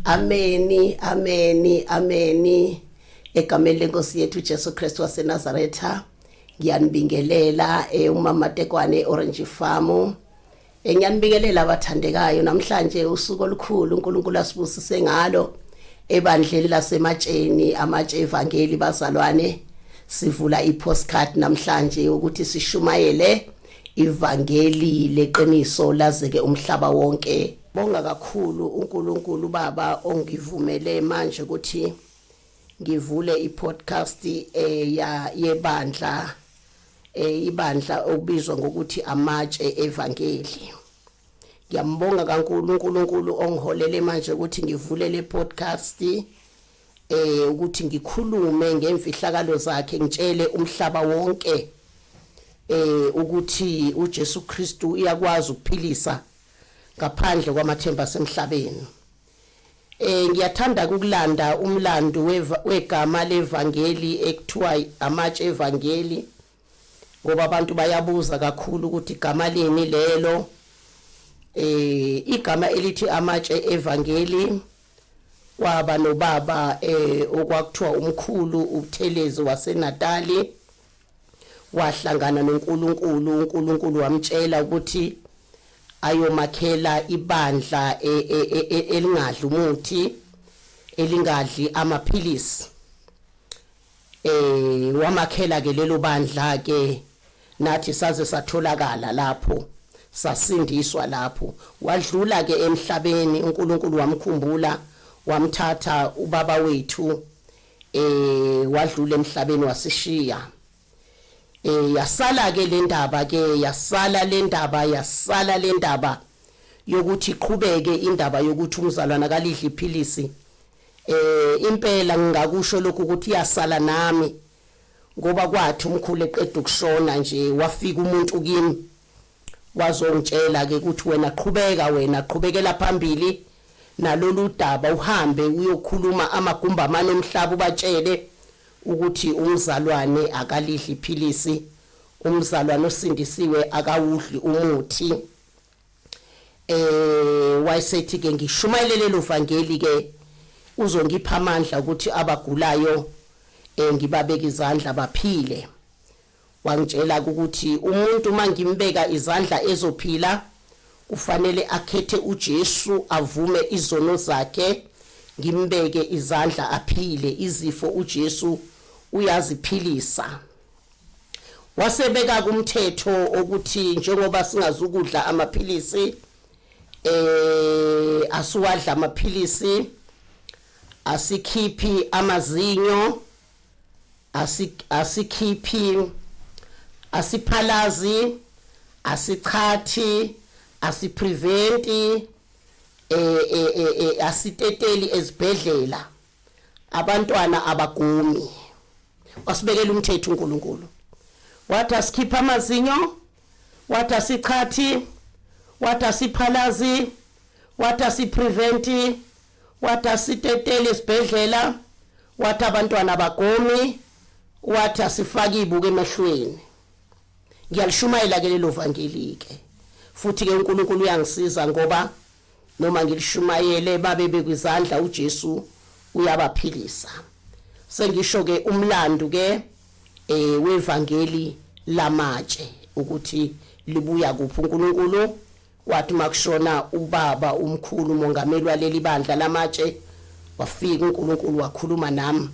Ameni, ameni, ameni. Egameni lenkosi yethu Jesu Kristu waseNazaretha. Ngiyanibingelela umama Tekwane Orange Farm. Ngiyanibingelela abathandekayo namhlanje usuku olukhulu uNkulunkulu asibusise ngalo ebandleni laseMatsheni amatshe evangeli bazalwane. Sivula i-postcard namhlanje ukuthi sishumayele ivangeli leqiniso lazeke umhlaba wonke. Bonga kakhulu uNkulunkulu Baba ongivumele manje ukuthi ngivule i-podcast yebandla ibandla okubizwa ngokuthi amatshe evangeli. Ngiyambonga kakhulu uNkulunkulu ongiholele manje ukuthi ngivule le podcast ukuthi ngikhulume ngemfihlakalo zakhe ngitshele umhlaba wonke ukuthi uJesu Kristu uyakwazi ukuphilisa ngaphandle kwamathemba asemhlabeni. Ngiyathanda ukulanda umlando wegama levangeli ekuthiwa amatshe evangeli ngoba abantu bayabuza kakhulu ukuthi igama leni lelo. Igama elithi amatshe evangeli waba nobaba okwakuthiwa umkhulu uButhelezi waseNatali wahlangana noNkulunkulu. uNkulunkulu wamtshela ukuthi ayomakhela ibandla elingadli umuthi elingadli amaphilisi. Wamakhela ke lelo bandla ke nathi saze satholakala lapho sasindiswa lapho. Wadlula ke emhlabeni uNkulunkulu wamkhumbula wamthatha ubaba wethu wadlula emhlabeni wasishiya. Yasala ke le ndaba ke yasala le ndaba yokuthi iqhubeke indaba yokuthi umzalwana kalidla iphilisi. Impela ngingakusho lokho ukuthi yasala nami ngoba kwathi umkhulu eqeda ukushona nje wafika umuntu kimi wazongitshela ke ukuthi wena qhubekela phambili nalolu daba uhambe uyokhuluma amagumbamane omhlaba ubatshele ukuthi umzalwane akalidla iphilisi, umzalwane osindisiwe akawudli umuthi. Wayesethi ke ngishumayelele lo vangeli ke uzongipha amandla ukuthi abagulayo ngibabeka izandla baphile. Wangitshela ukuthi umuntu mangimbeka izandla ezophila kufanele akhethe uJesu avume izono zakhe ngimbeke izandla aphile. Izifo uJesu uyaziphilisa. Wasebeka kumthetho ukuthi njengoba singazukudla amaphilisi asuwadla amaphilisi, asikhiphi amazinyo, asikhiphi, asiphalazi, asichathi, asipreventi, asiteteli ezibhedlela, abantwana abagumi. Wasibekela umthetho uNkulunkulu. Wathi asikhipha amazinyo, wathi asichathi, wathi asiphalazi, wathi asipreventi, wathi asiteteli ezibhedlela, wathi abantwana abagumi, wathi asifaki ibuko emehlweni. Ngiyalishumayela ke lelo vangeli ke. Futhi ke uNkulunkulu uyangisiza ngoba noma ngilishumayele babe bekwizandla uJesu uyabaphilisa. Sengisho ke umlando ke wevangeli lamatshe ukuthi libuya kuphi. uNkulunkulu wathi makushona ubaba umkhulu umongameli waleli bandla lamatshe wafika uNkulunkulu wakhuluma nami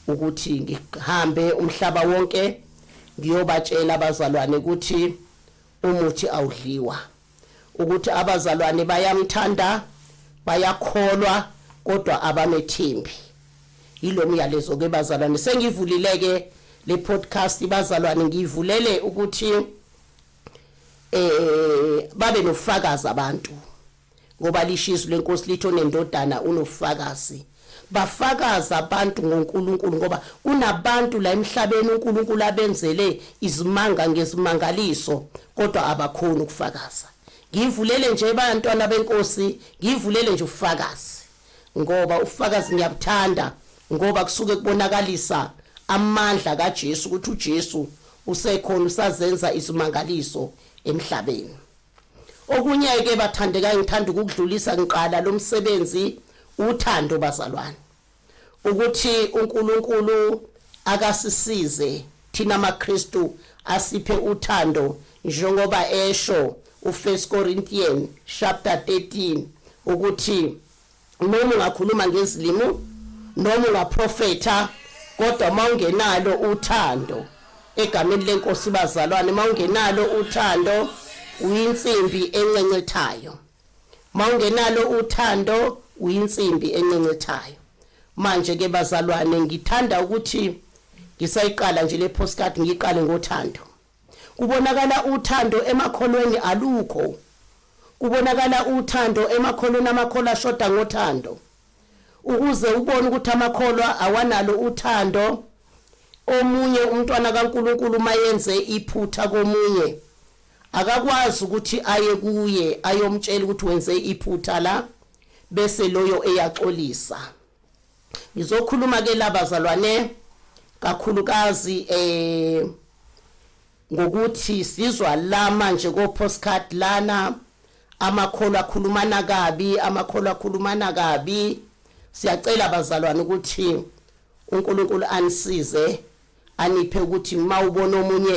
ukuthi ngihambe umhlaba wonke ngiyobatshela abazalwane ukuthi umuthi awudliwa, ukuthi abazalwane bayamthanda bayakholwa kodwa abamethembi. Yilo myalezo ke bazalwane. Sengivulileke le podcast bazalwane, ngivulele ukuthi babe nofakazi abantu ngoba lishizo lenkosi litho nendodana unofakazi. Bafakaza abantu ngoNkulunkulu ngoba kunabantu la emhlabeni uNkulunkulu abenzele izimanga ngezimangaliso kodwa abakhona ukufakaza. Ngivulele nje abantwana benkosi, ngivulele nje ufakazi ngoba ufakazi ngiyabuthanda ngoba kusuke kubonakalisa amandla kaJesu ukuthi uJesu usekhona usazenza izimangaliso emhlabeni. Okunye ke bathandekayo ngithanda ukudlulisa ngiqala lo msebenzi uthando bazalwane, ukuthi uNkulunkulu akasisize thina amaKristu asiphe uthando njengoba esho u1 Corinthians chapter 13 ukuthi noma ungakhuluma ngezilimi noma ungaprofeta kodwa mawungenalo uthando egameni lenkosi bazalwane, mawungenalo uthando uyinsimbi encencethayo, mawungenalo uthando uyinsimbi encencethayo. Manje ke bazalwane, ngithanda ukuthi ngisayiqala nje le postcard ngiqale ngothando. Kubonakala uthando emakholweni alukho, kubonakala uthando emakholweni amakholwa ashoda ngothando. Ukuze ubone ukuthi amakholwa awanalo uthando, omunye umntwana kaNkulunkulu mayenze iphutha komunye akakwazi ukuthi aye kuye ayomtshela ukuthi wenze iphutha la bese loyo eyaxolisa. Ngizokhuluma ke labazalwane kakhulukazi ngokuthi sizwa la manje ko postcard lana amakholwa akhulumana kabi, amakholwa akhulumana kabi. Siyacela bazalwane ukuthi uNkulunkulu anisize aniphe ukuthi mawubona omunye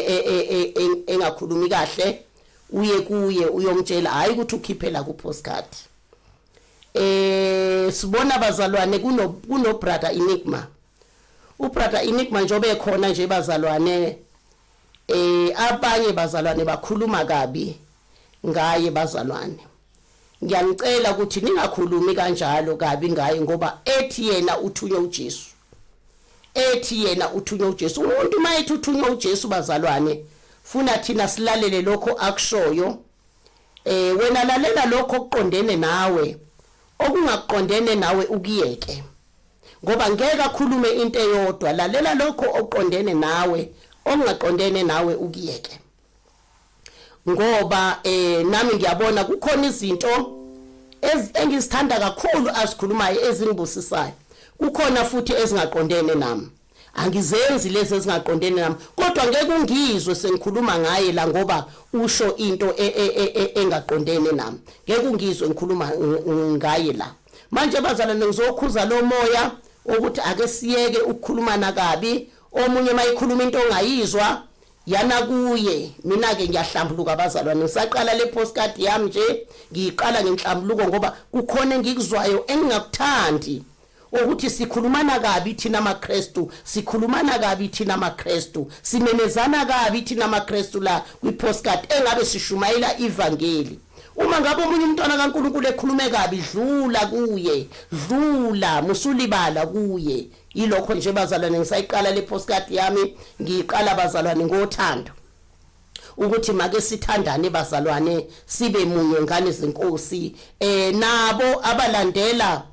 engakhulumi kahle uye kuye uyomtshela, hayi ukuthi ukhiphela ku postcard. Sibona bazalwane kuno brother Enigma. Ubrother Enigma njobe khona nje bazalwane, abanye bazalwane bakhuluma kabi ngaye bazalwane. Ngiyanicela ukuthi ningakhulumi kanjalo kabi ngaye ngoba ethi yena uthunywe uJesu. Ethi yena uthunywe uJesu. Umuntu mayethi uthunywe uJesu bazalwane, funa thina silalele lokho akushoyo. Wena lalela lokho okuqondene nawe, okungaqondene nawe ukiyeke. Ngoba ngeke akhulume into eyodwa, lalela lokho oqondene nawe, okungaqondene nawe ukiyeke. Ngoba nami ngiyabona kukhona izinto engizithanda kakhulu asikhulumayo ezingibusisayo. Kukhona futhi ezingaqondene nami. Angizenzi lezi ezingaqondene nami, kodwa ngeke ungizwe sengikhuluma ngaye la ngoba usho into engaqondene nami. Ngeke ungizwe ngikhuluma ngaye la. Manje bazalwane ngizokhuza lo moya ukuthi ake siyeke ukukhulumana kabi, omunye mayikhuluma into ongayizwa yana kuye. Mina ke ngiyahlambuluka bazalwane, ngisaqala le postcard yami nje ngiyiqala ngenhlambuluko ngoba kukhona engikuzwayo engingakuthandi ukuthi sikhulumana kabi thina amaKristu, sikhulumana kabi thina amaKristu, simemezana kabi thina amaKristu la kwi postcard engabe sishumayela ivangeli. Uma ngabe umunye umntwana kaNkulunkulu ekhulume kabi, dlula kuye, dlula, musulibala kuye. Yilokho nje bazalwane ngisayiqala le postcard yami ngiyiqala bazalwane ngothando, ukuthi make sithandane bazalwane, sibe munye ngane zenkosi. Nabo abalandela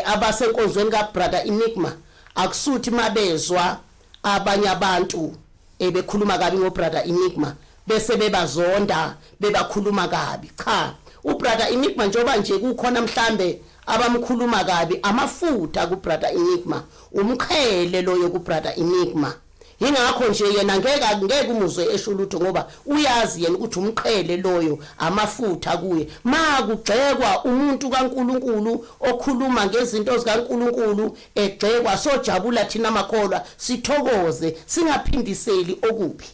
abasenkonzweni kabrother Enigma akusuthi mabezwa abanye abantu bekhuluma kabi ngobrother Enigma bese bebazonda bebakhuluma kabi. Cha, ubrother Enigma njoba nje kukhona mhlambe abamkhuluma kabi, amafutha kubrother Enigma, umkhele loyo kubrother Enigma. Yingakho nje yena ngeke umuzwe esho lutho ngoba uyazi yena ukuthi umqhele loyo amafutha kuye. Makugxekwa umuntu kaNkulunkulu okhuluma ngezinto zikaNkulunkulu egxekwa, sojabula thina amakholwa, sithokoze, singaphindiseli okuphi.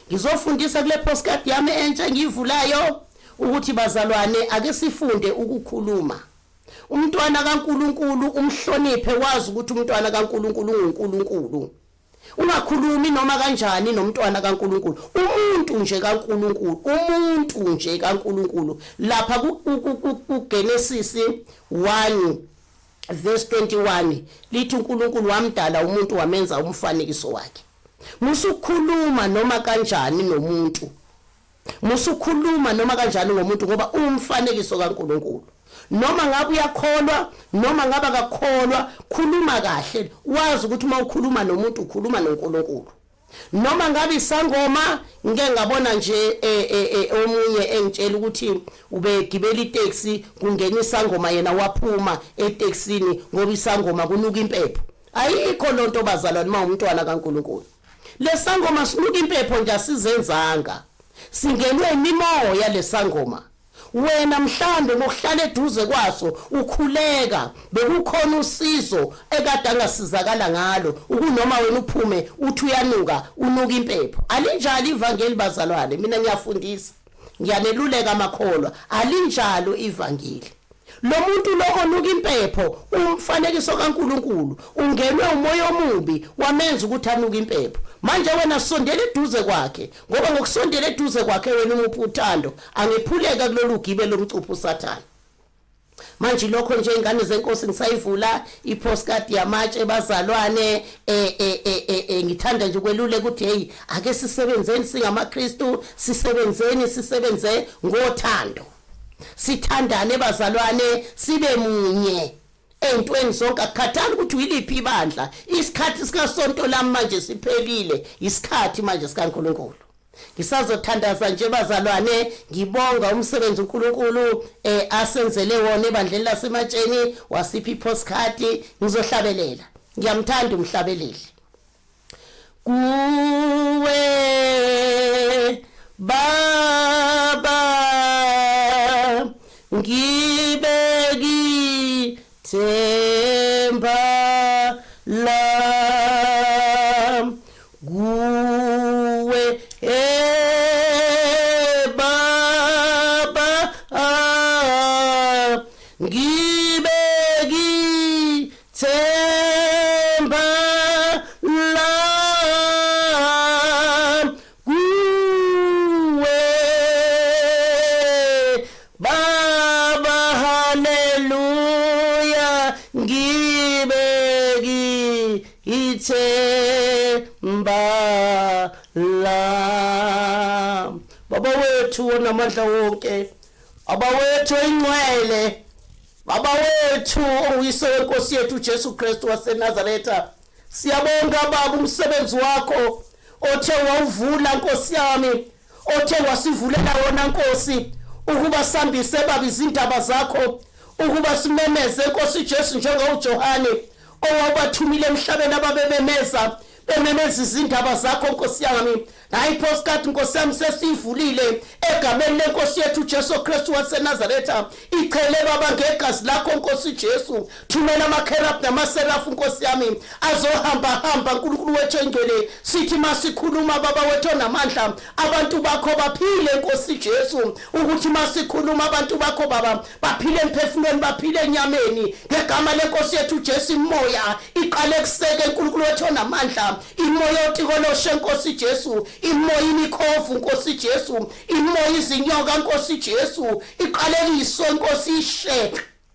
Ngizofundisa kule postcard yami entsha ngivulayo ukuthi bazalwane ake sifunde ukukhuluma. Umntwana kaNkulunkulu umhloniphe, wazi ukuthi umntwana kaNkulunkulu unguNkulunkulu. Ungakhulumi noma kanjani nomntwana kaNkulunkulu, umuntu nje kaNkulunkulu, umuntu nje kaNkulunkulu. Lapha kuGenesis 1 verse 21 lithi uNkulunkulu wamdala umuntu wamenza umfanekiso wakhe. Musukhuluma noma kanjani nomuntu, musukhuluma noma kanjani ngomuntu ngoba umfanekiso kaNkulunkulu. Noma ngabe uyakholwa noma ngabe akakholwa, khuluma kahle, wazi ukuthi uma ukhuluma nomuntu ukhuluma noNkulunkulu. Noma ngabe isangoma, ngeke ngabona nje omunye engitshela ukuthi ubegibela itaxi kungena isangoma yena waphuma etaxini ngoba isangoma kunuka impepho. Ayikho lonto bazalwane uma umntwana kaNkulunkulu. Lesangoma sinuka impepho nje asizenzanga, singenwe imimoya lesangoma. wena mhlambe ngokuhlala eduze kwaso ukhuleka bekukhona usizo ekade angasizakala ngalo ukunoma wena uphume uthi unuka impepho. Alinjalo ivangeli bazalwane, mina ngiyafundisa ngiyaneluleka amakholwa, alinjalo ivangeli. Lo muntu lokho nuka impepho umfanekiso kaNkuluNkulu ungenwe umoya omubi wamenza ukuthi anuka impepho. Manje wena sondela eduze kwakhe, ngoba ngokusondela eduze kwakhe wena umupha uthando angephuleka kulolu gibe lomcuphu uSathane. Manje lokho nje ingane zenkosi ngisayivula ipostcard yamatshe bazalwane ngithanda nje kweluleka ukuthi hey ake sisebenzeni singamaKristu, sisebenze ngothando. Sithandane bazalwane, sibe munye entweni zonke, akukhathali ukuthi uyiliphi ibandla. Isikhathi sikaSonto lami manje siphelile, isikhathi manje sikaNkuluNkulu. Ngisazothandaza nje bazalwane, ngibonga umsebenzi uNkulunkulu asenzele wona ebandleni lasematsheni, wasipha ipostcard, ngizohlabelela. Ngiyamthanda umhlabeleli. Kuwe Baba ngibeki themba lam kuwe Baba ngibeki themba lam kuwe Baba haleluya ngibeki ithemba lam. Baba wethu onamandla wonke, Baba wethu ingcwele, Baba wethu onguyise wenkosi yethu uJesu Kristu waseNazaretha, siyabonga Baba umsebenzi wakho othe wawuvula Nkosi yami, othe wasivulela wona Nkosi ukuba sambise Baba izindaba zakho, ukuba simemeze Nkosi Jesu njengoJohane owabathumile emhlabeni ababememeza izindaba zakho Nkosi yami. Nayi postcard Nkosi yami sesivulile egameni lenkosi yethu Jesu Kristu waseNazaretha, ichele Baba ngegazi lakho Nkosi Jesu. Thumela amakherubhi namaserafu Nkosi yami azohamba uNkulunkulu wethu engcwele, sithi masikhuluma Baba wethu namandla abantu bakho baphile Nkosi Jesu, ukuthi masikhuluma abantu bakho Baba baphile emphefumulweni, baphile enyameni ngegama lenkosi yethu Jesu. Imoya iqale kuseke uNkulunkulu wethu namandla, imoya otikoloshe Nkosi Jesu, imoya imikhofu Nkosi Jesu, imoya izinyoka Nkosi Jesu, iqalekiswe Nkosi ishe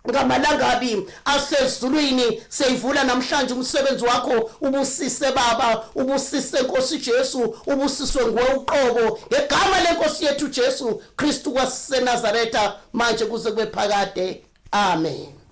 ngamalangabi asezulwini. Seyivula namhlanje umsebenzi wakho, ubusise Baba, ubusise Nkosi Jesu, ubusiswe nguwe uqobo ngegama lenkosi yethu Jesu Kristu waseNazaretha manje kuze kube phakade. Amen.